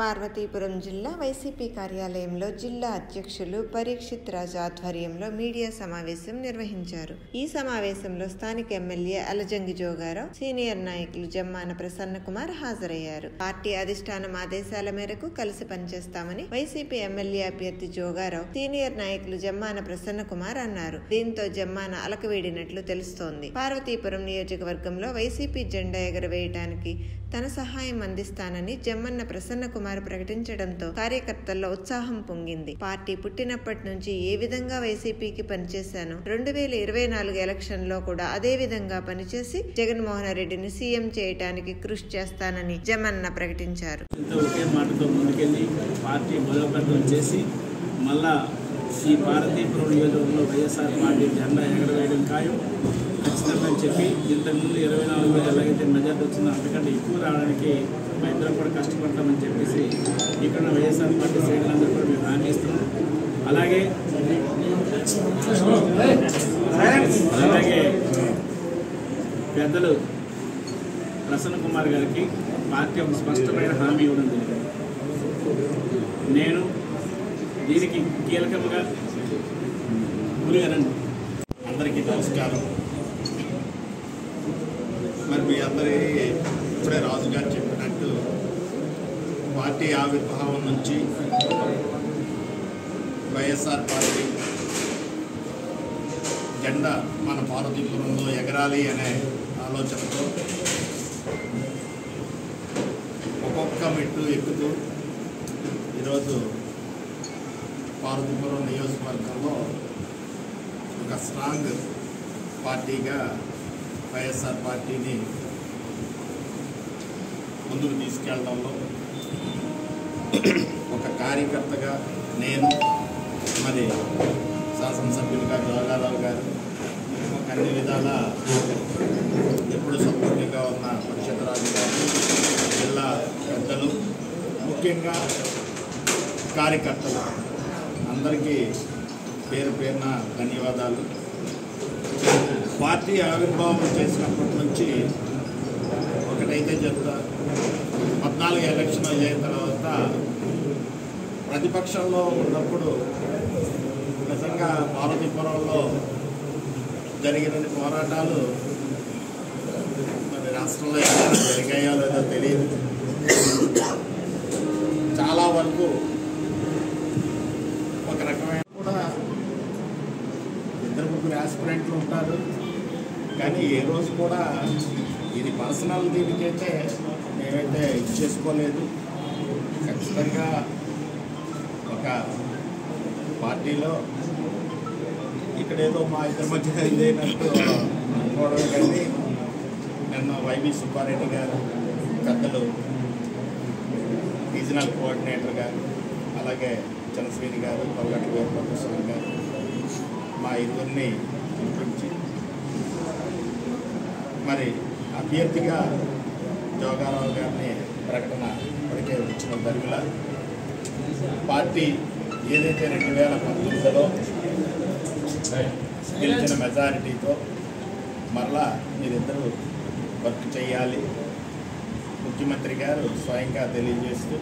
పార్వతీపురం జిల్లా వైసీపీ కార్యాలయంలో జిల్లా అధ్యక్షులు పరీక్షిత్ రాజ్ ఆధ్వర్యంలో మీడియా సమావేశం నిర్వహించారు. ఈ సమావేశంలో స్థానిక ఎమ్మెల్యే అలజంగి జోగారావు, సీనియర్ నాయకులు జమ్మాన ప్రసన్న కుమార్ హాజరయ్యారు. పార్టీ అధిష్టానం ఆదేశాల మేరకు కలిసి పనిచేస్తామని వైసీపీ ఎమ్మెల్యే అభ్యర్థి జోగారావు, సీనియర్ నాయకులు జమ్మాన ప్రసన్న కుమార్ అన్నారు. దీంతో జమ్మాన అలకవీడినట్లు తెలుస్తోంది. పార్వతీపురం నియోజకవర్గంలో వైసీపీ జెండా ఎగరవేయడానికి తన సహాయం అందిస్తానని జమ్మన్న ప్రసన్న కుమార్ ప్రకటించడంతో కార్యకర్తల్లో ఉత్సాహం పొంగింది. పార్టీ పుట్టినప్పటి నుంచి ఏ విధంగా వైసీపీకి పనిచేశానో 2024 ఎలక్షన్ లో కూడా అదే విధంగా పనిచేసి జగన్మోహన్ రెడ్డిని సీఎం చేయడానికి కృషి చేస్తానని జమ్మన్న ప్రకటించారు. ఒకే మాటతో ముందుకెళ్లి పార్టీ బలోపేతం చేసి మళ్ళా ఈ పార్వతీపురం నియోజకవర్గంలో వైఎస్ఆర్ పార్టీ జెండా ఎగరవేయడం ఖాయం ఖచ్చితంగా చెప్పి ఇంతకుముందు 24,000 ఎలాగైతే మెజార్టీ వచ్చిందో అంతకంటే ఎక్కువ రావడానికి మా ఇద్దరం కూడా కష్టపడతామని చెప్పేసి ఇక్కడ వైఎస్ఆర్ పార్టీ శ్రేణులందరూ కూడా మేము హామీ ఇస్తున్నాం. అలాగే పెద్దలు ప్రసన్న కుమార్ గారికి పార్టీ ఒక స్పష్టమైన హామీ ఇవ్వడం జరిగింది. నేను దీనికి కీలకంగా గురిగానండి. అందరికీ నమస్కారం. మరి మీ అందరి ఇప్పుడే రాజు గారు చెప్పినట్టు పార్టీ ఆవిర్భావం నుంచి వైఎస్ఆర్ పార్టీ జెండా మన పార్వతీపురంలో ఎగరాలి అనే ఆలోచనతో ఒక్కొక్క మెట్టు ఎక్కుతూ ఈరోజు పార్వతీపురం నియోజకవర్గంలో ఒక స్ట్రాంగ్ పార్టీగా వైఎస్ఆర్ పార్టీని ముందుకు తీసుకెళ్లడంలో ఒక కార్యకర్తగా నేను, మరి శాసనసభ్యులుగా జోగారావు గారు అన్ని విధాల ఎప్పుడు సపోర్టివ్గా ఉన్న పక్షితరాజు గారు, జిల్లా పెద్దలు, ముఖ్యంగా కార్యకర్తలు అందరికీ పేరు పేరున ధన్యవాదాలు. పార్టీ ఆవిర్భావం చేసినప్పటి నుంచి ఒకటైతే చెప్తా, 14 ఎలక్షన్ అయిన తర్వాత ప్రతిపక్షంలో ఉన్నప్పుడు నిజంగా పార్వతీపురంలో జరిగిన పోరాటాలు మరి రాష్ట్రంలో ఏమైనా జరిగాయో లేదో తెలియదు. చాలా వరకు ఒక రకమైన కూడా 2-3 ఆస్పిరెంట్లు ఉంటారు, కానీ ఏ రోజు కూడా ఇది పర్సనల్ దీనికైతే మేమైతే ఇచ్చేసుకోలేదు. ఖచ్చితంగా ఒక పార్టీలో ఇక్కడేదో మా ఇద్దరి మధ్య ఇదైనట్టు అనుకోవడం, కానీ నన్ను వైవి సుబ్బారెడ్డి గారు, పెద్దలు రీజనల్ కోఆర్డినేటర్ గారు, అలాగే చంద్రశ్రీని గారు, పల్లటి వీరభద్రస్వామి గారు మా ఇద్దరిని పిలిపించి మరి అభ్యర్థిగా జోగారావు గారిని ప్రకటన ఇప్పటికే వచ్చిన దరిమిలా పార్టీ ఏదైతే 2019లో గెలిచిన మెజారిటీతో మరలా మీరిద్దరూ వర్క్ చేయాలి ముఖ్యమంత్రి గారు స్వయంగా తెలియజేస్తూ